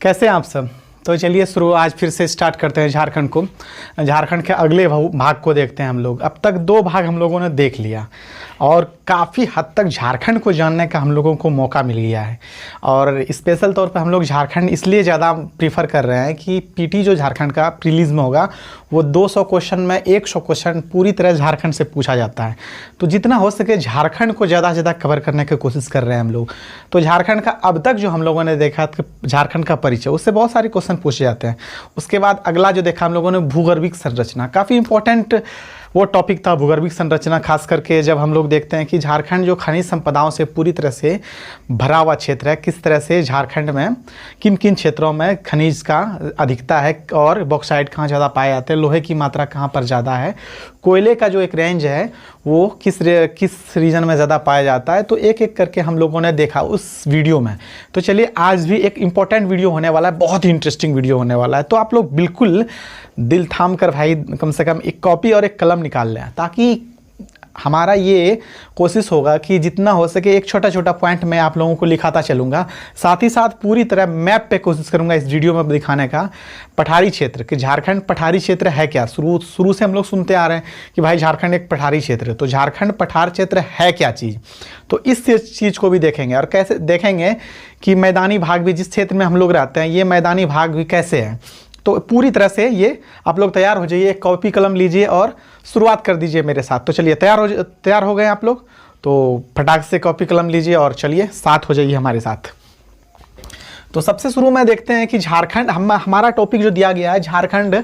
कैसे हैं आप सब। तो चलिए शुरू आज फिर से स्टार्ट करते हैं झारखंड को। झारखंड के अगले भाग को देखते हैं हम लोग। अब तक 2 भाग हम लोगों ने देख लिया और काफ़ी हद तक झारखंड को जानने का हम लोगों को मौका मिल गया है। और स्पेशल तौर पर हम लोग झारखंड इसलिए ज़्यादा प्रीफर कर रहे हैं कि पीटी जो झारखंड का प्रीलिम्स में होगा वो 200 क्वेश्चन में 100 क्वेश्चन पूरी तरह झारखंड से पूछा जाता है। तो जितना हो सके झारखंड को ज़्यादा से ज़्यादा कवर करने की कोशिश कर रहे हैं हम लोग। तो झारखंड का अब तक जो हम लोगों ने देखा झारखंड का परिचय, उससे बहुत सारे क्वेश्चन पूछे जाते हैं। उसके बाद अगला जो देखा हम लोगों ने भूगर्भिक संरचना, काफ़ी इंपॉर्टेंट वो टॉपिक था भूगर्भिक संरचना। खास करके जब हम लोग देखते हैं कि झारखंड जो खनिज संपदाओं से पूरी तरह से भरा हुआ क्षेत्र है, किस तरह से झारखंड में किन किन क्षेत्रों में खनिज का अधिकता है और बॉक्साइट कहाँ ज़्यादा पाए जाते हैं, लोहे की मात्रा कहाँ पर ज़्यादा है, कोयले का जो एक रेंज है वो किस रीजन में ज़्यादा पाया जाता है। तो एक एक करके हम लोगों ने देखा उस वीडियो में। तो चलिए आज भी एक इम्पॉर्टेंट वीडियो होने वाला है, बहुत ही इंटरेस्टिंग वीडियो होने वाला है। तो आप लोग बिल्कुल दिल थाम कर भाई कम से कम एक कॉपी और एक कलम निकाल लें, ताकि हमारा ये कोशिश होगा कि जितना हो सके एक छोटा छोटा पॉइंट मैं आप लोगों को लिखाता चलूँगा। साथ ही साथ पूरी तरह मैप पे कोशिश करूँगा इस वीडियो में दिखाने का पठारी क्षेत्र कि झारखंड पठारी क्षेत्र है क्या। शुरू से हम लोग सुनते आ रहे हैं कि भाई झारखंड एक पठारी क्षेत्र है, तो झारखंड पठार क्षेत्र है क्या चीज़। तो इस चीज़ को भी देखेंगे और कैसे देखेंगे कि मैदानी भाग भी जिस क्षेत्र में हम लोग रहते हैं ये मैदानी भाग भी कैसे है। तो पूरी तरह से ये आप लोग तैयार हो जाइए, कॉपी कलम लीजिए और शुरुआत कर दीजिए मेरे साथ। तो चलिए तैयार हो गए आप लोग, तो फटाक से कॉपी कलम लीजिए और चलिए साथ हो जाइए हमारे साथ। तो सबसे शुरू में देखते हैं कि झारखंड हमारा टॉपिक जो दिया गया है झारखंड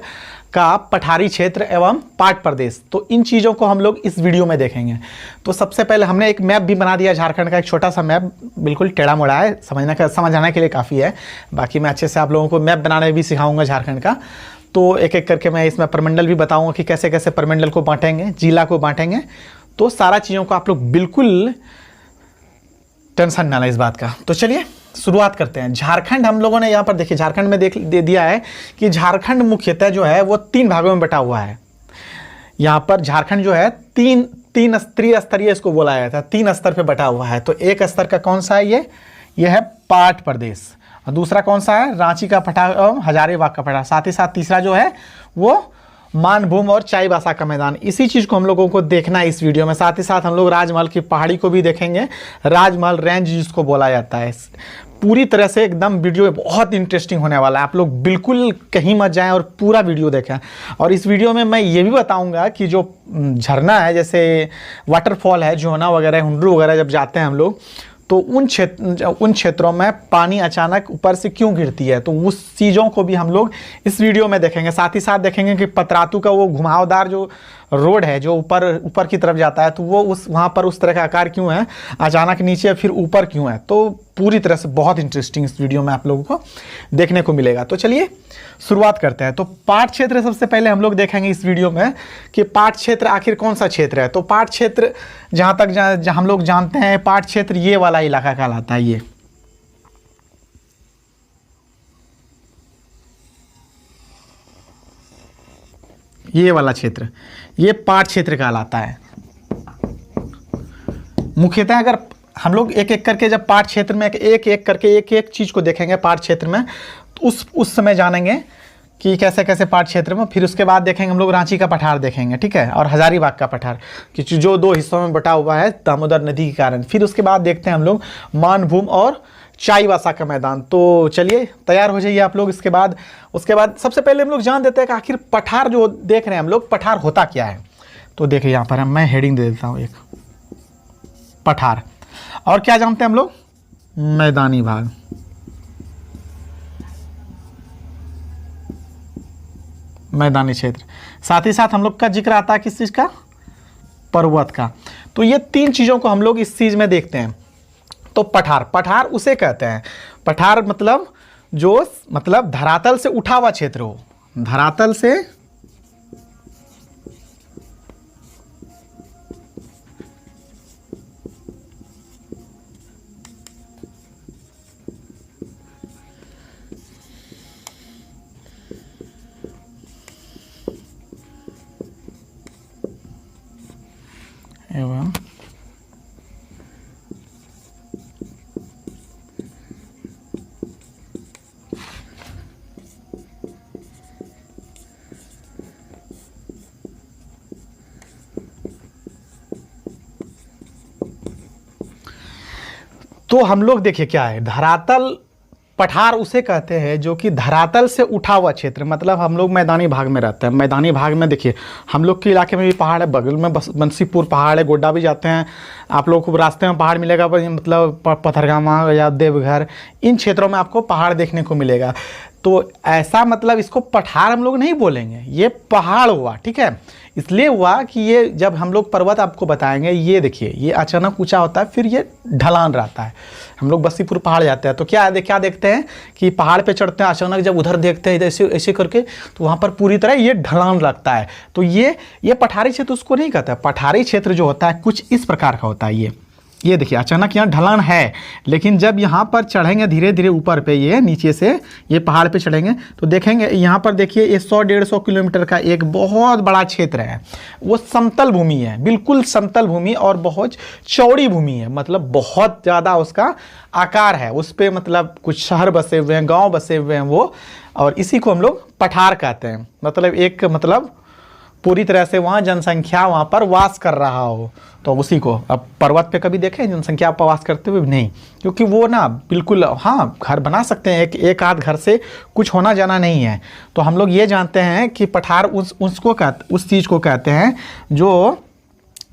का पठारी क्षेत्र एवं पाट प्रदेश। तो इन चीज़ों को हम लोग इस वीडियो में देखेंगे। तो सबसे पहले हमने एक मैप भी बना दिया झारखंड का, एक छोटा सा मैप, बिल्कुल टेढ़ा मोड़ा है, समझाने के लिए काफ़ी है। बाकी मैं अच्छे से आप लोगों को मैप बनाने भी सिखाऊंगा झारखंड का। तो एक एक करके मैं इसमें प्रमंडल भी बताऊंगा कि कैसे कैसे प्रमंडल को बांटेंगे, जिला को बांटेंगे। तो सारा चीज़ों को आप लोग बिल्कुल टेंशन ना लें इस बात का। तो चलिए शुरुआत करते हैं। झारखंड हम लोगों ने यहाँ पर देखिए झारखंड में दे दिया है कि झारखंड मुख्यतः जो है वो 3 भागों में बटा हुआ है। यहाँ पर झारखंड जो है तीन त्रिस्तरीय इसको बोला जाता है, 3 स्तर पे बटा हुआ है। तो एक स्तर का कौन सा है, ये है पाट प्रदेश। और दूसरा कौन सा है, रांची का पठार एवं हजारीबाग का पठार। साथ ही साथ तीसरा जो है वो मानभूम और चाईबासा का मैदान। इसी चीज़ को हम लोगों को देखना है इस वीडियो में। साथ ही साथ हम लोग राजमहल की पहाड़ी को भी देखेंगे, राजमहल रेंज जिसको बोला जाता है। पूरी तरह से एकदम वीडियो बहुत इंटरेस्टिंग होने वाला है। आप लोग बिल्कुल कहीं मत जाएं और पूरा वीडियो देखें। और इस वीडियो में मैं ये भी बताऊंगा कि जो झरना है, जैसे वाटरफॉल है, जोहना वगैरह, हुंडरू वगैरह, जब जाते हैं हम लोग तो उन क्षेत्रों में पानी अचानक ऊपर से क्यों गिरती है, तो उस चीज़ों को भी हम लोग इस वीडियो में देखेंगे। साथ ही साथ देखेंगे कि पतरातू का वो घुमावदार जो रोड है जो ऊपर की तरफ जाता है, तो वो वहाँ पर उस तरह का आकार क्यों है, अचानक नीचे फिर ऊपर क्यों है। तो पूरी तरह से बहुत इंटरेस्टिंग इस वीडियो में आप लोगों को देखने को मिलेगा। तो चलिए शुरुआत करते हैं। तो पाट क्षेत्र सबसे पहले हम लोग देखेंगे इस वीडियो में कि पाट क्षेत्र आखिर कौन सा क्षेत्र है। तो पाट क्षेत्र जहाँ तक हम लोग जानते हैं, पाट क्षेत्र ये वाला इलाका कहलाता है। ये वाला क्षेत्र ये पाट क्षेत्र कहलाता है। मुख्यतः अगर हम लोग एक एक करके जब पाट क्षेत्र में एक एक चीज़ को देखेंगे पाट क्षेत्र में, तो उस समय जानेंगे कि कैसे कैसे पाट क्षेत्र में। फिर उसके बाद देखेंगे हम लोग रांची का पठार देखेंगे, ठीक है, और हजारीबाग का पठार कि जो 2 हिस्सों में बटा हुआ है दामोदर नदी के कारण। फिर उसके बाद देखते हैं हम लोग मानभूम और चाईबासा का मैदान। तो चलिए तैयार हो जाइए आप लोग। उसके बाद सबसे पहले हम लोग जान देते हैं कि आखिर पठार जो देख रहे हैं हम लोग, पठार होता क्या है। तो देखिए यहाँ पर मैं हेडिंग दे देता हूँ, एक पठार। और क्या जानते हैं हम लोग, मैदानी भाग। मैदानी क्षेत्र, साथ ही साथ हम लोग का जिक्र आता है किस चीज़ का, पर्वत का। तो ये 3 चीज़ों को हम लोग इस चीज़ में देखते हैं। तो पठार उसे कहते हैं, पठार मतलब धरातल से उठा हुआ क्षेत्र हो, धरातल से एवं तो हम लोग देखिए क्या है, धरातल पठार उसे कहते हैं जो कि धरातल से उठा हुआ क्षेत्र, मतलब हम लोग मैदानी भाग में रहते हैं। मैदानी भाग में देखिए हम लोग के इलाके में भी पहाड़ है, बगल में बंसीपुर पहाड़ है, गोड्डा भी जाते हैं, आप लोग को रास्ते में पहाड़ मिलेगा, मतलब पथरगामा या देवघर, इन क्षेत्रों में आपको पहाड़ देखने को मिलेगा। तो ऐसा मतलब इसको पठार हम लोग नहीं बोलेंगे, ये पहाड़ हुआ, ठीक है। इसलिए हुआ कि ये जब हम लोग पर्वत आपको बताएंगे, ये देखिए ये अचानक ऊंचा होता है, फिर ये ढलान रहता है। हम लोग बस्सीपुर पहाड़ जाते हैं तो क्या देखते हैं कि पहाड़ पे चढ़ते हैं, अचानक जब उधर देखते हैं ऐसे ऐसे करके, तो वहाँ पर पूरी तरह ये ढलान लगता है। तो ये पठारी क्षेत्र उसको नहीं कहता है। पठारी क्षेत्र जो होता है कुछ इस प्रकार का होता है। ये देखिए अचानक यहाँ ढलान है, लेकिन जब यहाँ पर चढ़ेंगे धीरे धीरे ऊपर पे, ये नीचे से ये पहाड़ पे चढ़ेंगे तो देखेंगे यहाँ पर देखिए ये 100-150 किलोमीटर का एक बहुत बड़ा क्षेत्र है। वो समतल भूमि है, बिल्कुल समतल भूमि और बहुत चौड़ी भूमि है, मतलब बहुत ज़्यादा उसका आकार है। उस पर मतलब कुछ शहर बसे हुए हैं, गाँव बसे हुए हैं वो, और इसी को हम लोग पठार कहते हैं। मतलब एक मतलब पूरी तरह से वहाँ जनसंख्या वहाँ पर वास कर रहा हो, तो उसी को। अब पर्वत पे कभी देखें जनसंख्या पर वास करते हुए? नहीं, क्योंकि वो ना बिल्कुल, हाँ घर बना सकते हैं, एक आध घर से कुछ होना जाना नहीं है। तो हम लोग ये जानते हैं कि पठार उस चीज़ को कहते हैं जो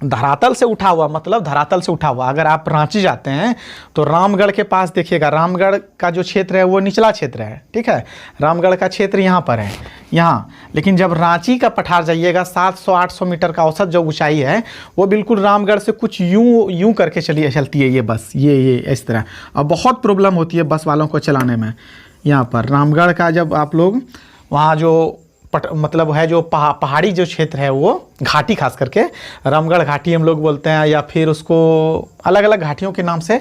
धरातल से उठा हुआ, मतलब धरातल से उठा हुआ। अगर आप रांची जाते हैं तो रामगढ़ के पास देखिएगा, रामगढ़ का जो क्षेत्र है वो निचला क्षेत्र है, ठीक है। रामगढ़ का क्षेत्र यहाँ पर है, यहाँ। लेकिन जब रांची का पठार जाइएगा, 700-800 मीटर का औसत जो ऊंचाई है, वो बिल्कुल रामगढ़ से कुछ यूं करके चलती है ये बस, ये इस तरह। और बहुत प्रॉब्लम होती है बस वालों को चलाने में। यहाँ पर रामगढ़ का जब आप लोग वहाँ जो मतलब है जो पहाड़ी जो क्षेत्र है, वो घाटी, खास करके रामगढ़ घाटी हम लोग बोलते हैं, या फिर उसको अलग अलग घाटियों के नाम से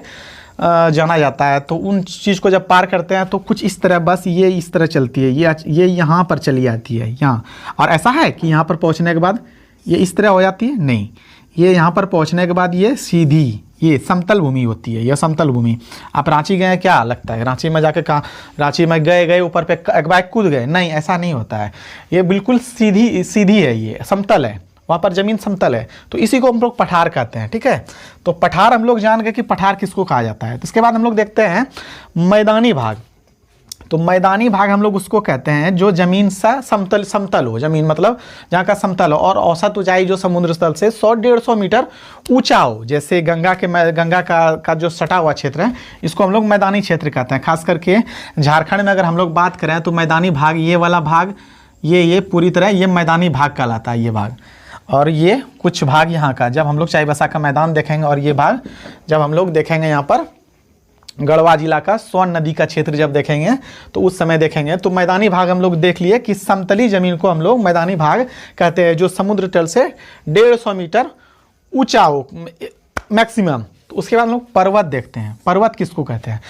जाना जाता है। तो उन चीज़ को जब पार करते हैं तो कुछ इस तरह बस ये इस तरह चलती है, ये यहाँ पर चली आती है यहाँ। और ऐसा है कि यहाँ पर पहुँचने के बाद ये इस तरह हो जाती है? नहीं, ये यहाँ पर पहुँचने के बाद ये सीधी, ये समतल भूमि होती है। यह समतल भूमि। आप रांची गए, क्या लगता है रांची में जाके कहाँ, रांची में गए ऊपर पे एक बाइक कूद गए? नहीं, ऐसा नहीं होता है। ये बिल्कुल सीधी है, ये समतल है, वहाँ पर ज़मीन समतल है। तो इसी को हम लोग पठार कहते हैं, ठीक है। तो पठार हम लोग जान गए कि पठार किसको कहा जाता है। तो इसके बाद हम लोग देखते हैं मैदानी भाग। तो मैदानी भाग हम लोग उसको कहते हैं जो ज़मीन सा समतल हो, ज़मीन मतलब जहाँ का समतल हो, और औसत ऊंचाई जो समुद्र तल से 100-150 मीटर ऊंचा हो। जैसे गंगा का जो सटा हुआ क्षेत्र है, इसको हम लोग मैदानी क्षेत्र कहते हैं। खास करके झारखंड में अगर हम लोग बात करें तो मैदानी भाग, ये वाला भाग, ये पूरी तरह ये मैदानी भाग कहलाता है, ये भाग। और ये कुछ भाग यहाँ का, जब हम लोग चाईबासा का मैदान देखेंगे, और ये भाग जब हम लोग देखेंगे यहाँ पर गढ़वा जिला का सोन नदी का क्षेत्र जब देखेंगे, तो उस समय देखेंगे तो मैदानी भाग हम लोग देख लिए कि समतली ज़मीन को हम लोग मैदानी भाग कहते हैं, जो समुद्र तल से 150 मीटर ऊंचा हो मैक्सिमम। तो उसके बाद हम लोग पर्वत देखते हैं। पर्वत किसको कहते हैं?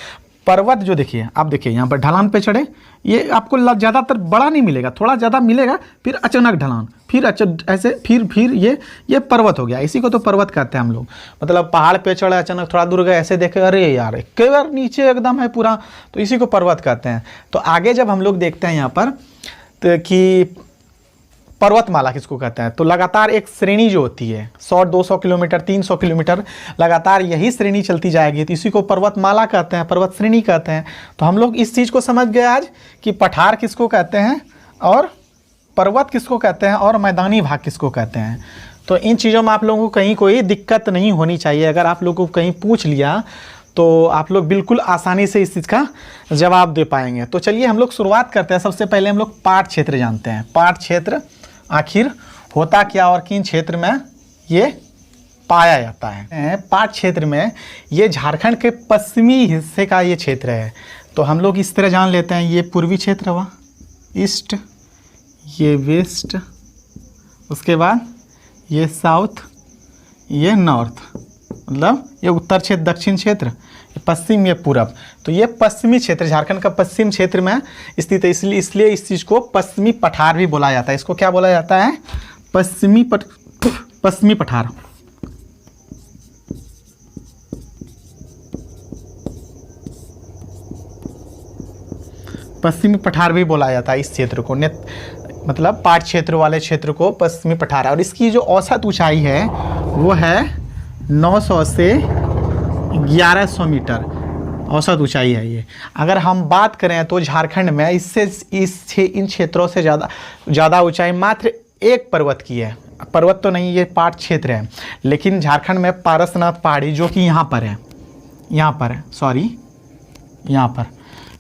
पर्वत जो देखिए, आप देखिए यहाँ पर ढलान पे चढ़े, ये आपको ज़्यादातर बड़ा नहीं मिलेगा, थोड़ा ज़्यादा मिलेगा, फिर अचानक ढलान, फिर ऐसे फिर ये पर्वत हो गया। इसी को तो पर्वत कहते हैं हम लोग। मतलब पहाड़ पे चढ़े, अचानक थोड़ा दूर गए, ऐसे देखे, अरे यार कई बार नीचे एकदम है पूरा, तो इसी को पर्वत कहते हैं। तो आगे जब हम लोग देखते हैं यहाँ पर तो कि पर्वतमाला किसको कहते हैं, तो लगातार एक श्रेणी जो होती है 100-200 किलोमीटर, 300 किलोमीटर, लगातार यही श्रेणी चलती जाएगी, तो इसी को पर्वतमाला कहते हैं, पर्वत श्रेणी कहते हैं। तो हम लोग इस चीज़ को समझ गए आज कि पठार किसको कहते हैं, और पर्वत किसको कहते हैं, और मैदानी भाग किसको कहते हैं। तो इन चीज़ों में आप लोगों को कहीं कोई दिक्कत नहीं होनी चाहिए। अगर आप लोगों को कहीं पूछ लिया तो आप लोग बिल्कुल आसानी से इस चीज़ का जवाब दे पाएंगे। तो चलिए हम लोग शुरुआत करते हैं। सबसे पहले हम लोग पाट क्षेत्र जानते हैं। पाट क्षेत्र आखिर होता क्या और किन क्षेत्र में ये पाया जाता है। पाट क्षेत्र में ये झारखंड के पश्चिमी हिस्से का ये क्षेत्र है। तो हम लोग इस तरह जान लेते हैं, ये पूर्वी क्षेत्र हुआ, ईस्ट, ये वेस्ट, उसके बाद ये साउथ, ये नॉर्थ, मतलब ये उत्तर क्षेत्र, दक्षिण क्षेत्र, ये पश्चिम, ये पूरब। तो ये पश्चिमी क्षेत्र, झारखंड का पश्चिम क्षेत्र में स्थित है। इसलिए इस चीज़ को पश्चिमी पठार भी बोला जाता है। इसको क्या बोला जाता है? पश्चिमी पठार। पश्चिमी पठार भी बोला जाता है इस क्षेत्र को, मतलब पाट क्षेत्र वाले क्षेत्र को पश्चिमी पठार है। और इसकी जो औसत ऊंचाई है वो है 900 से 1100 मीटर। औसत ऊंचाई है ये। अगर हम बात करें तो झारखंड में इन क्षेत्रों से ज़्यादा ऊंचाई मात्र एक पर्वत की है। पर्वत तो नहीं, ये पाट क्षेत्र है, लेकिन झारखंड में पारसनाथ पहाड़ी जो कि यहाँ पर है, यहाँ पर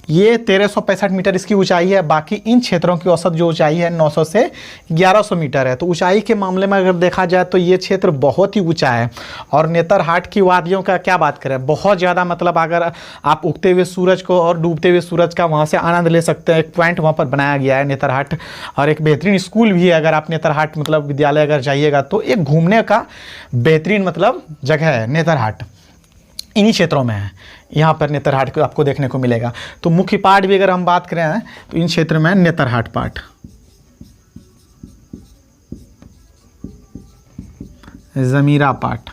ये 1365 मीटर इसकी ऊंचाई है। बाकी इन क्षेत्रों की औसत जो ऊंचाई है 900 से 1100 मीटर है। तो ऊंचाई के मामले में अगर देखा जाए तो ये क्षेत्र बहुत ही ऊंचा है। और नेतरहाट की वादियों का क्या बात करें, बहुत ज़्यादा, मतलब अगर आप उगते हुए सूरज को और डूबते हुए सूरज का वहाँ से आनंद ले सकते हैं। एक पॉइंट वहाँ पर बनाया गया है नेतरहाट, और एक बेहतरीन स्कूल भी है। अगर आप नेतरहाट मतलब विद्यालय अगर जाइएगा तो एक घूमने का बेहतरीन मतलब जगह है नेतरहाट, इन्हीं क्षेत्रों में है। यहाँ पर नेतरहाट को आपको देखने को मिलेगा। तो मुख्य पाठ भी अगर हम बात करें तो इन क्षेत्र में नेतरहाट पाठ, जमीरा पाठ,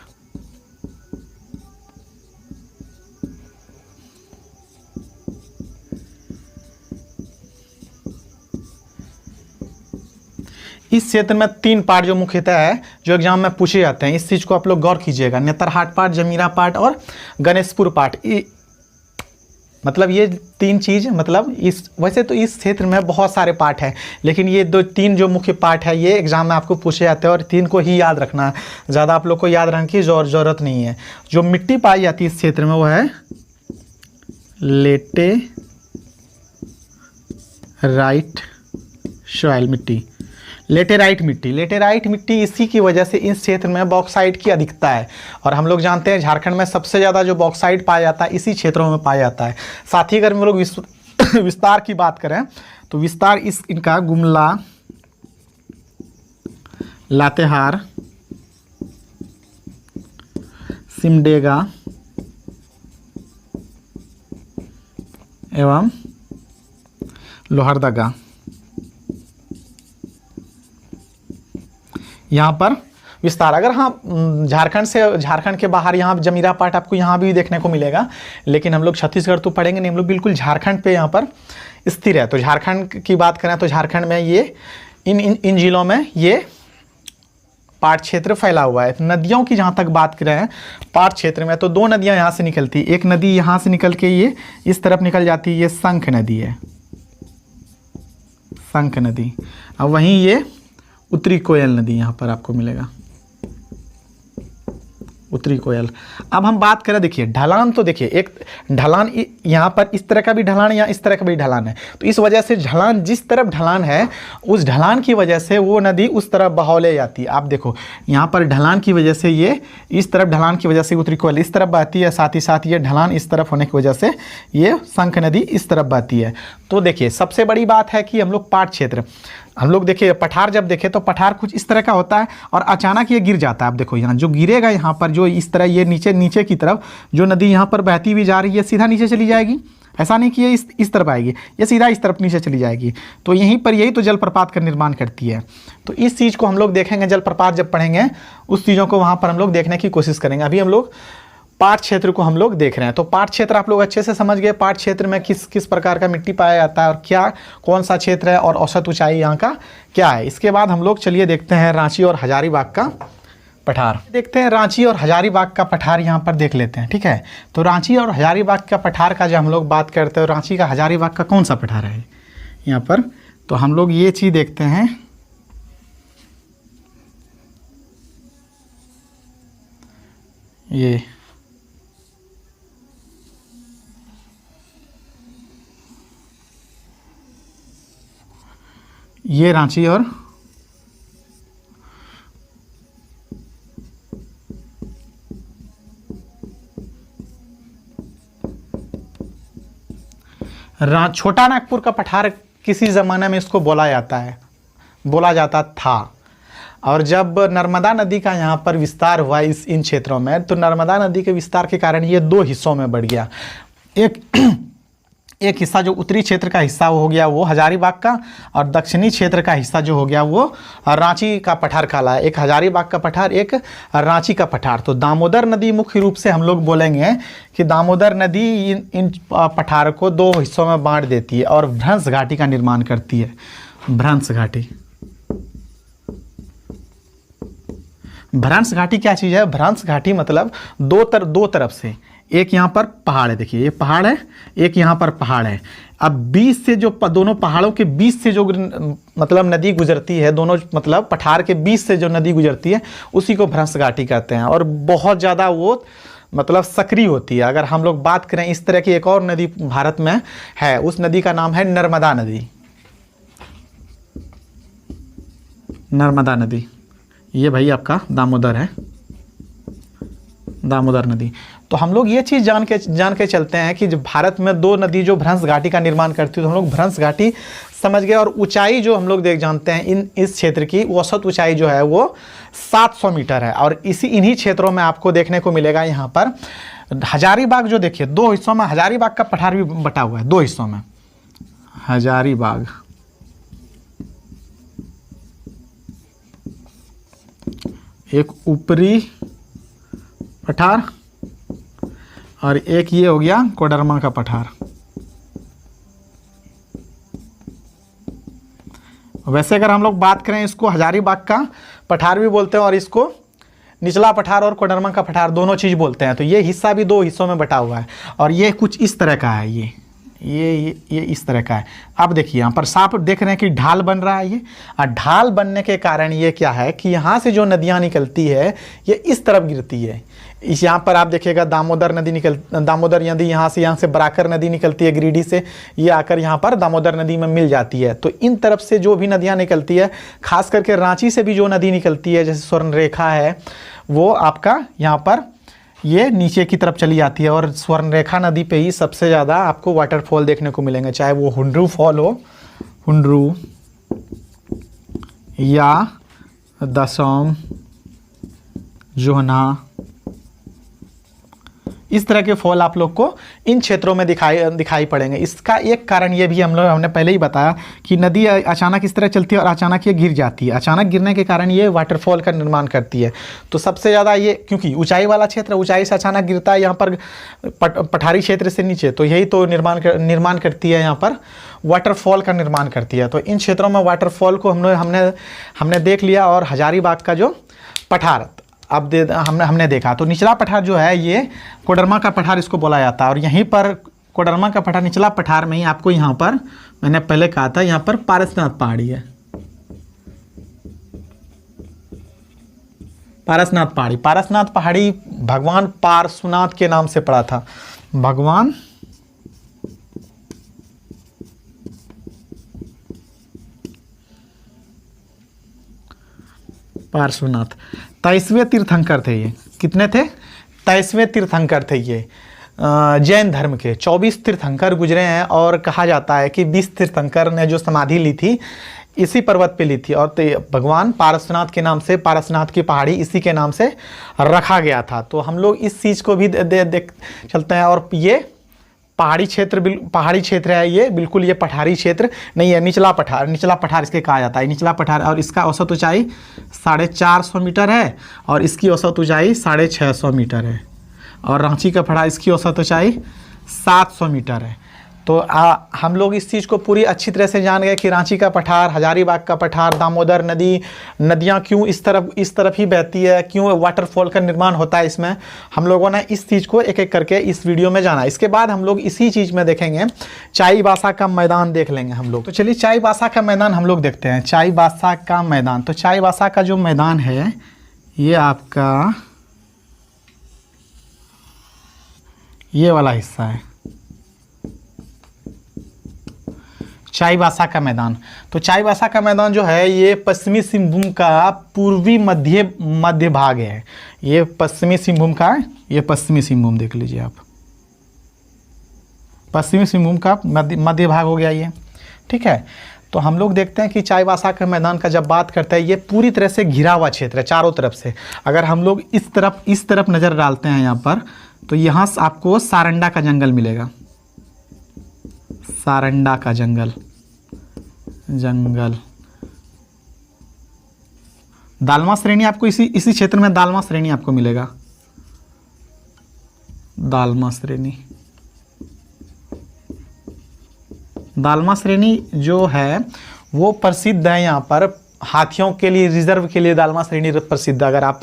इस क्षेत्र में 3 पाठ जो मुख्यतः है जो एग्जाम में पूछे जाते हैं। इस चीज़ को आप लोग गौर कीजिएगा। नेतरहाट पाठ, जमीरा पाठ और गणेशपुर पाठ, मतलब ये 3 चीज़, मतलब वैसे तो इस क्षेत्र में बहुत सारे पाठ हैं, लेकिन ये 2-3 जो मुख्य पाठ है ये एग्जाम में आपको पूछे जाते हैं। और 3 को ही याद रखना है, ज़्यादा आप लोग को याद रखने की ज़रूरत नहीं है। जो मिट्टी पाई जाती है इस क्षेत्र में वो है लेटेराइट सॉइल मिट्टी, लेटेराइट मिट्टी इसी की वजह से इस क्षेत्र में बॉक्साइट की अधिकता है। और हम लोग जानते हैं झारखंड में सबसे ज़्यादा जो बॉक्साइट पाया जाता है इसी क्षेत्रों में पाया जाता है। साथ ही अगर हम लोग विस्तार की बात करें तो विस्तार इनका गुमला, लातेहार, सिमडेगा एवं लोहरदगा, यहाँ पर विस्तार। अगर हाँ झारखंड के बाहर यहाँ जमीरा पाठ आपको यहाँ भी देखने को मिलेगा, लेकिन हम लोग छत्तीसगढ़ तो पढ़ेंगे नहीं, हम लोग बिल्कुल झारखंड पे यहाँ पर स्थिर है। तो झारखंड की बात करें तो झारखंड में ये इन जिलों में ये पाट क्षेत्र फैला हुआ है। नदियों की जहाँ तक बात करें पाट क्षेत्र में तो 2 नदियाँ यहाँ से निकलती, एक नदी यहाँ से निकल के ये इस तरफ निकल जाती है, ये शंख नदी है, शंख नदी। अब वहीं ये उत्तरी कोयल नदी यहाँ पर आपको मिलेगा, उत्तरी कोयल। अब हम बात करें, देखिए ढलान, तो देखिए एक ढलान यहाँ पर इस तरह का भी ढलान है, यहाँ इस तरह का भी ढलान है। तो इस वजह से ढलान, जिस तरफ ढलान है उस ढलान की वजह से वो नदी उस तरफ बहाव ले जाती है। आप देखो यहाँ पर ढलान की वजह से ये इस तरफ, ढलान की वजह से उत्तरी कोयल इस तरफ बहती है, साथ ही साथ ये ढलान इस तरफ होने की वजह से ये शंख नदी इस तरफ बहती है। तो देखिए सबसे बड़ी बात है कि हम लोग पाट क्षेत्र, हम लोग देखिए पठार जब देखें तो पठार कुछ इस तरह का होता है और अचानक ये गिर जाता है। आप देखो यहाँ जो गिरेगा, यहाँ पर जो इस तरह ये नीचे की तरफ जो नदी यहाँ पर बहती हुई जा रही है सीधा नीचे चली जाएगी, ऐसा नहीं कि ये इस तरफ आएगी, ये सीधा इस तरफ नीचे चली जाएगी। तो यहीं पर यही तो जलप्रपात का निर्माण करती है। तो इस चीज़ को हम लोग देखेंगे, जलप्रपात जब पढ़ेंगे उस चीज़ों को वहाँ पर हम लोग देखने की कोशिश करेंगे। अभी हम लोग पाट क्षेत्र को हम लोग देख रहे हैं। तो पाट क्षेत्र आप लोग अच्छे से समझ गए, पाट क्षेत्र में किस प्रकार का मिट्टी पाया जाता है और क्या कौन सा क्षेत्र है और औसत ऊंचाई यहाँ का क्या है। इसके बाद हम लोग चलिए देखते हैं रांची और हजारीबाग का पठार। देखते हैं रांची और हजारीबाग का पठार यहाँ पर देख लेते हैं, ठीक है। तो रांची और हजारीबाग का पठार का जब हम लोग बात करते हैं, रांची का हजारीबाग का कौन सा पठार है यहाँ पर, तो हम लोग ये चीज़ देखते हैं। ये रांची और छोटा नागपुर का पठार किसी ज़माने में इसको बोला जाता था। और जब नर्मदा नदी का यहाँ पर विस्तार हुआ इन क्षेत्रों में, तो नर्मदा नदी के विस्तार के कारण ये 2 हिस्सों में बढ़ गया। एक हिस्सा जो उत्तरी क्षेत्र का हिस्सा हो गया वो हजारीबाग का, और दक्षिणी क्षेत्र का हिस्सा जो हो गया वो रांची का पठार कहलाया। एक हजारीबाग का पठार, एक रांची का पठार। तो दामोदर नदी मुख्य रूप से हम लोग बोलेंगे कि दामोदर नदी इन पठार को 2 हिस्सों में बांट देती है और भ्रंश घाटी का निर्माण करती है। भ्रंश घाटी क्या चीज़ है? भ्रंश घाटी मतलब दो तरफ से, एक यहाँ पर पहाड़ है, देखिए ये पहाड़ है, एक यहाँ पर पहाड़ है। अब बीच से जो दोनों पहाड़ों के बीच से जो मतलब नदी गुजरती है, दोनों मतलब पठार के बीच से जो नदी गुजरती है उसी को भ्रंश घाटी कहते हैं, और बहुत ज़्यादा वो मतलब सक्रिय होती है। अगर हम लोग बात करें इस तरह की एक और नदी भारत में है, उस नदी का नाम है नर्मदा नदी। नर्मदा नदी, ये भाई आपका दामोदर है, दामोदर नदी। तो हम लोग ये चीज़ जान के चलते हैं कि जब भारत में दो नदी जो भ्रंश घाटी का निर्माण करती है, तो हम लोग भ्रंश घाटी समझ गए। और ऊंचाई जो हम लोग जानते हैं इस क्षेत्र की औसत ऊंचाई जो है वो 700 मीटर है। और इन्हीं क्षेत्रों में आपको देखने को मिलेगा यहाँ पर हजारीबाग, जो देखिए दो हिस्सों में हजारीबाग का पठार भी बटा हुआ है, दो हिस्सों में हजारीबाग। एक ऊपरी पठार और एक ये हो गया कोडरमा का पठार। वैसे अगर हम लोग बात करें, इसको हजारीबाग का पठार भी बोलते हैं और इसको निचला पठार और कोडरमा का पठार दोनों चीज़ बोलते हैं। तो ये हिस्सा भी दो हिस्सों में बटा हुआ है और ये कुछ इस तरह का है, ये इस तरह का है। अब देखिए यहाँ पर साफ देख रहे हैं कि ढाल बन रहा है ये, और ढाल बनने के कारण ये क्या है कि यहाँ से जो नदियाँ निकलती है ये इस तरफ गिरती है। इस यहाँ पर आप देखिएगा दामोदर नदी यहाँ से बराकर नदी निकलती है गिरिडीह से, ये आकर यहाँ पर दामोदर नदी में मिल जाती है। तो इन तरफ से जो भी नदियाँ निकलती है, खास करके रांची से भी जो नदी निकलती है, जैसे स्वर्णरेखा है, वो आपका यहाँ पर ये नीचे की तरफ चली जाती है। और स्वर्णरेखा नदी पे ही सबसे ज़्यादा आपको वाटरफॉल देखने को मिलेंगे, चाहे वो हुंड्रू फॉल हो, हुंड्रू या दसोम, जोहना, इस तरह के फॉल आप लोग को इन क्षेत्रों में दिखाई पड़ेंगे। इसका एक कारण ये भी हमने पहले ही बताया कि नदी अचानक इस तरह चलती है और अचानक ये गिर जाती है। अचानक गिरने के कारण ये वाटरफॉल का निर्माण करती है। तो सबसे ज़्यादा ये क्योंकि ऊंचाई वाला क्षेत्र, ऊंचाई से अचानक गिरता है यहाँ पर पठारी क्षेत्र से नीचे, तो यही तो निर्माण करती है, यहाँ पर वाटरफॉल का निर्माण करती है। तो इन क्षेत्रों में वाटरफॉल को हमने देख लिया। और हजारीबाग का जो पठार अब हमने देखा, तो निचला पठार जो है ये कोडरमा का पठार इसको बोला जाता है। और यहीं पर कोडरमा का पठार निचला पठार में ही आपको यहाँ पर मैंने पहले कहा था, यहाँ पर पारसनाथ पहाड़ी है, पारसनाथ पहाड़ी भगवान पार्श्वनाथ के नाम से पड़ा था, भगवान पार्श्वनाथ 23वें तीर्थंकर थे ये। कितने थे? 23वें तीर्थंकर थे ये। जैन धर्म के 24 तीर्थंकर गुजरे हैं और कहा जाता है कि 20 तीर्थंकर ने जो समाधि ली थी इसी पर्वत पे ली थी। और भगवान पारसनाथ के नाम से, पारसनाथ की पहाड़ी इसी के नाम से रखा गया था। तो हम लोग इस चीज़ को भी देख चलते हैं। और ये पहाड़ी क्षेत्र है ये, बिल्कुल ये पठारी क्षेत्र नहीं है। निचला पठार इसके कहा जाता है, निचला पठार। और इसका औसत ऊंचाई 450 मीटर है और इसकी औसत ऊंचाई 650 मीटर है। और रांची का पठार, इसकी औसत ऊंचाई 700 मीटर है। तो हम लोग इस चीज़ को पूरी अच्छी तरह से जान गए कि रांची का पठार, हजारीबाग का पठार, दामोदर नदियाँ क्यों इस तरफ ही बहती है, क्यों वाटरफॉल का निर्माण होता है इसमें। हम लोगों ने इस चीज़ को एक एक करके इस वीडियो में जाना। इसके बाद हम लोग इसी चीज़ में देखेंगे, चाईबासा का मैदान देख लेंगे हम लोग। तो चलिए चाईबासा का मैदान हम लोग देखते हैं। चाईबासा का मैदान, तो चाईबासा का जो मैदान है ये आपका ये वाला हिस्सा है, चाईबासा का मैदान। तो चाईबासा का मैदान जो है ये पश्चिमी सिंहभूम का पूर्वी मध्य भाग है। ये पश्चिमी सिंहभूम का, ये पश्चिमी सिंहभूम देख लीजिए आप, पश्चिमी सिंहभूम का मध्य भाग हो गया ये, ठीक है। तो हम लोग देखते हैं कि चाईबासा के मैदान का जब बात करते हैं, ये पूरी तरह से घिरा हुआ क्षेत्र है चारों तरफ से। अगर हम लोग इस तरफ नज़र डालते हैं यहाँ पर, तो यहाँ आपको सारंडा का जंगल मिलेगा, सारंडा का जंगल। दालमा श्रेणी आपको इसी क्षेत्र में दालमा श्रेणी आपको मिलेगा, दालमा श्रेणी जो है वो प्रसिद्ध है यहाँ पर हाथियों के लिए, रिजर्व के लिए दालमा श्रेणी प्रसिद्ध है। अगर आप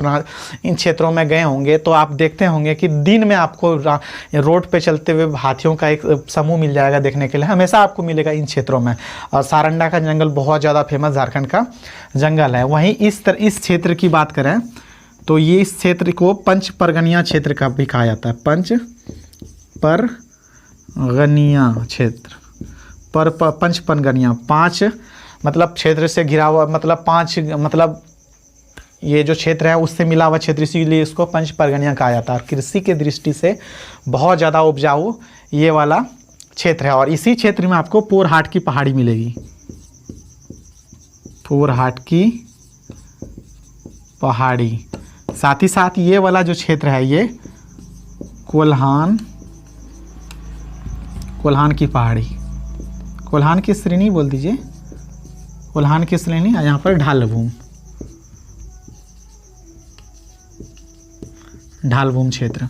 इन क्षेत्रों में गए होंगे तो आप देखते होंगे कि दिन में आपको रोड पे चलते हुए हाथियों का एक समूह मिल जाएगा देखने के लिए, हमेशा आपको मिलेगा इन क्षेत्रों में। और सारंडा का जंगल बहुत ज़्यादा फेमस झारखंड का जंगल है। वहीं इस क्षेत्र की बात करें तो ये इस क्षेत्र को पंच परगनिया क्षेत्र का भी कहा जाता है। पंच परगनिया क्षेत्र, पंच परगनिया, 5 मतलब क्षेत्र से घिरा हुआ, मतलब 5 मतलब ये जो क्षेत्र है उससे मिला हुआ क्षेत्र, इसीलिए इसको पंच परगनिया कहा जाता है। और कृषि के दृष्टि से बहुत ज़्यादा उपजाऊ ये वाला क्षेत्र है। और इसी क्षेत्र में आपको पोरहाट की पहाड़ी मिलेगी, पोरहाट की पहाड़ी। साथ ही साथ ये वाला जो क्षेत्र है ये कोल्हान की पहाड़ी, कोल्हान की श्रेणी बोल दीजिए, कोल्हान की श्रेणी। यहाँ पर ढालभूम क्षेत्र।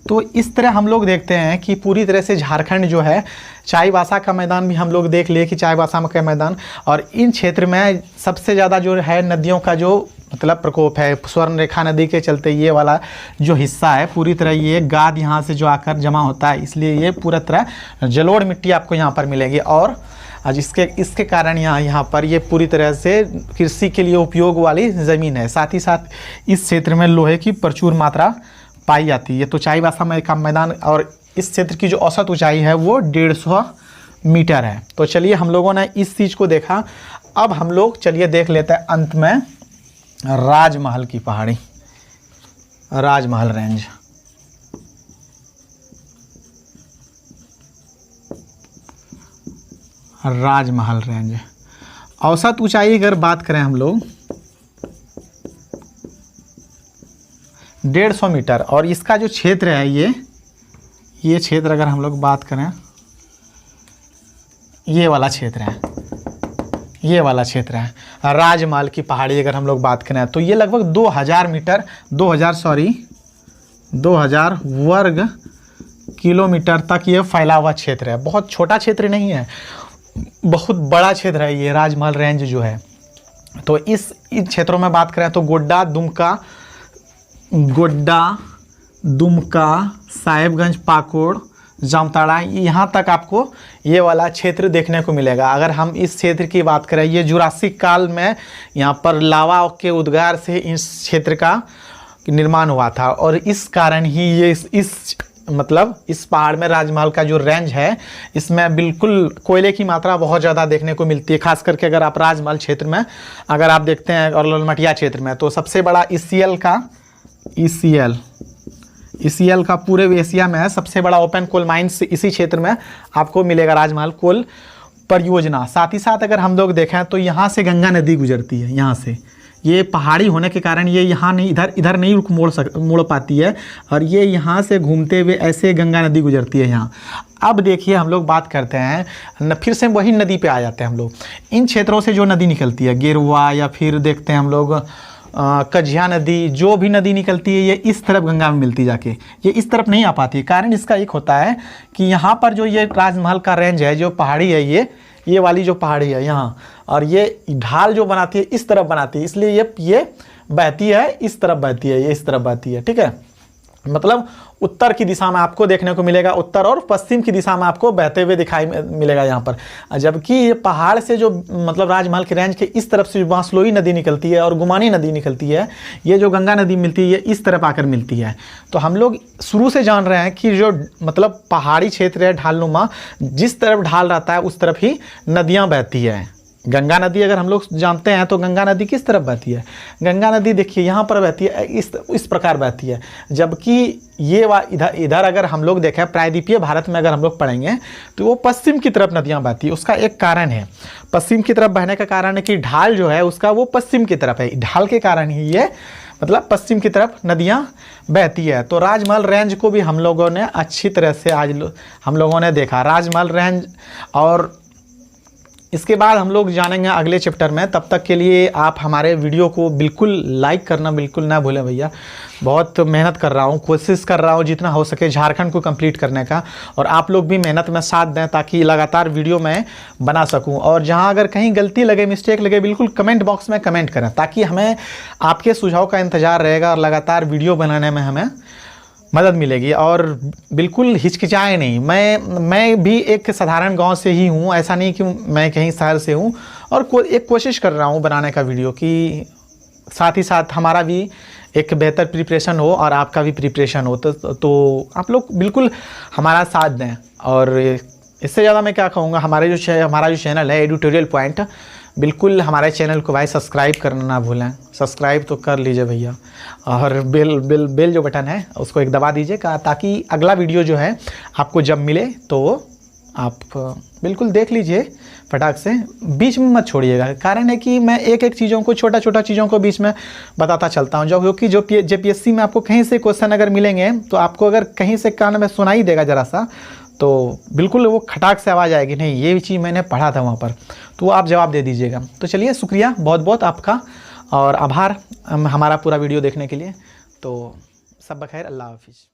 तो इस तरह हम लोग देखते हैं कि पूरी तरह से झारखंड जो है, चाईबासा का मैदान भी हम लोग देख लिए कि चाईबासा का मैदान, और इन क्षेत्र में सबसे ज़्यादा जो है नदियों का जो मतलब प्रकोप है, स्वर्ण रेखा नदी के चलते ये वाला जो हिस्सा है पूरी तरह ये गाद यहाँ से जो आकर जमा होता है, इसलिए ये पूरा तरह जलोढ़ मिट्टी आपको यहाँ पर मिलेगी। और इसके कारण यहाँ पर ये पूरी तरह से कृषि के लिए उपयोग वाली ज़मीन है। साथ ही साथ इस क्षेत्र में लोहे की प्रचुर मात्रा पाई जाती है। तो चाईबासा का मैदान और इस क्षेत्र की जो औसत ऊंचाई है वो 150 मीटर है। तो चलिए हम लोगों ने इस चीज़ को देखा। अब हम लोग चलिए देख लेते हैं अंत में राजमहल की पहाड़ी, राजमहल रेंज। राजमहल रेंज औसत ऊंचाई अगर बात करें हम लोग 150 मीटर, और इसका जो क्षेत्र है ये क्षेत्र अगर हम लोग बात करें, ये वाला क्षेत्र है, ये वाला क्षेत्र है राजमहल की पहाड़ी। अगर हम लोग बात करें तो ये लगभग 2000 मीटर 2000 वर्ग किलोमीटर तक ये फैला हुआ क्षेत्र है। बहुत छोटा क्षेत्र नहीं है, बहुत बड़ा क्षेत्र है ये राजमहल रेंज जो है। तो इस क्षेत्रों में बात करें तो गोड्डा, दुमका, साहेबगंज, पाकुड़, जामताड़ा, यहाँ तक आपको ये वाला क्षेत्र देखने को मिलेगा। अगर हम इस क्षेत्र की बात करें, ये जुरासिक काल में यहाँ पर लावा के उद्गार से इस क्षेत्र का निर्माण हुआ था, और इस कारण ही ये इस पहाड़ में राजमहल का जो रेंज है इसमें बिल्कुल कोयले की मात्रा बहुत ज़्यादा देखने को मिलती है। खास करके अगर आप राजमहल क्षेत्र में अगर आप देखते हैं और ललमटिया क्षेत्र में, तो सबसे बड़ा ECL का पूरे एशिया में है सबसे बड़ा ओपन कोल माइंस इसी क्षेत्र में आपको मिलेगा, राजमहल कोल परियोजना। साथ ही साथ अगर हम लोग देखें तो यहाँ से गंगा नदी गुजरती है, यहाँ से ये पहाड़ी होने के कारण ये यहाँ नहीं इधर नहीं मोड़ पाती है, और ये यहाँ से घूमते हुए ऐसे गंगा नदी गुजरती है यहाँ। अब देखिए हम लोग बात करते हैं फिर से वही नदी पे आ जाते हैं हम लोग। इन क्षेत्रों से जो नदी निकलती है गेरुआ, या फिर देखते हैं हम लोग कझिया नदी, जो भी नदी निकलती है ये इस तरफ गंगा में मिलती जाके, ये इस तरफ नहीं आ पाती है। कारण इसका एक होता है कि यहाँ पर जो ये राजमहल का रेंज है, जो पहाड़ी है, ये वाली जो पहाड़ी है यहाँ, और ये ढाल जो बनाती है इस तरफ बनाती है, इसलिए ये बहती है इस तरफ बहती है, ये इस तरफ बहती है। ठीक है, मतलब उत्तर की दिशा में आपको देखने को मिलेगा, उत्तर और पश्चिम की दिशा में आपको बहते हुए दिखाई मिलेगा यहाँ पर। जबकि ये पहाड़ से जो मतलब राजमहल के रेंज के इस तरफ से बांसलोई नदी निकलती है और गुमानी नदी निकलती है, ये जो गंगा नदी मिलती है ये इस तरफ आकर मिलती है। तो हम लोग शुरू से जान रहे हैं कि जो मतलब पहाड़ी क्षेत्र है ढालनुमा, जिस तरफ ढाल रहता है उस तरफ ही नदियाँ बहती है। गंगा नदी अगर हम लोग जानते हैं तो गंगा नदी किस तरफ बहती है, गंगा नदी देखिए यहाँ पर बहती है, इस प्रकार बहती है। जबकि ये इधर अगर हम लोग देखें प्रायद्वीपीय भारत में अगर हम लोग पढ़ेंगे तो वो पश्चिम की तरफ नदियाँ बहती है। उसका एक कारण है, पश्चिम की तरफ बहने का कारण है कि ढाल जो है उसका वो पश्चिम की तरफ है, ढाल के कारण ही ये मतलब पश्चिम की तरफ नदियाँ बहती है। तो राजमहल रेंज को भी हम लोगों ने अच्छी तरह से आज हम लोगों ने देखा। राजमहल रेंज और इसके बाद हम लोग जानेंगे अगले चैप्टर में। तब तक के लिए आप हमारे वीडियो को बिल्कुल लाइक करना बिल्कुल ना भूलें भैया। बहुत मेहनत कर रहा हूँ, कोशिश कर रहा हूँ जितना हो सके झारखंड को कंप्लीट करने का, और आप लोग भी मेहनत में साथ दें ताकि लगातार वीडियो मैं बना सकूँ। और जहाँ अगर कहीं गलती लगे, मिस्टेक लगे, बिल्कुल कमेंट बॉक्स में कमेंट करें ताकि हमें आपके सुझाव का इंतज़ार रहेगा और लगातार वीडियो बनाने में हमें मदद मिलेगी। और बिल्कुल हिचकिचाए नहीं। मैं भी एक साधारण गांव से ही हूं, ऐसा नहीं कि मैं कहीं शहर से हूं, और एक कोशिश कर रहा हूं बनाने का वीडियो कि साथ ही साथ हमारा भी एक बेहतर प्रिपरेशन हो और आपका भी प्रिपरेशन हो। तो आप लोग बिल्कुल हमारा साथ दें। और इससे ज़्यादा मैं क्या कहूँगा, हमारा जो चैनल है एडिटोरियल पॉइंट, बिल्कुल हमारे चैनल को भाई सब्सक्राइब करना ना भूलें। सब्सक्राइब तो कर लीजिए भैया, और बेल जो बटन है उसको एक दबा दीजिए ताकि अगला वीडियो जो है आपको जब मिले तो आप बिल्कुल देख लीजिए फटाक से, बीच में मत छोड़िएगा। कारण है कि मैं एक एक चीज़ों को, छोटा छोटा चीज़ों को बीच में बताता चलता हूँ, क्योंकि जो JPSC में आपको कहीं से क्वेश्चन अगर मिलेंगे तो आपको अगर कहीं से कान में सुनाई देगा ज़रा सा, तो बिल्कुल वो खटाक से आवाज़ आएगी, नहीं ये चीज़ मैंने पढ़ा था वहाँ पर, तो आप जवाब दे दीजिएगा। तो चलिए, शुक्रिया बहुत बहुत आपका और आभार हमारा पूरा वीडियो देखने के लिए। तो सब बखैर, अल्लाह हाफिज़।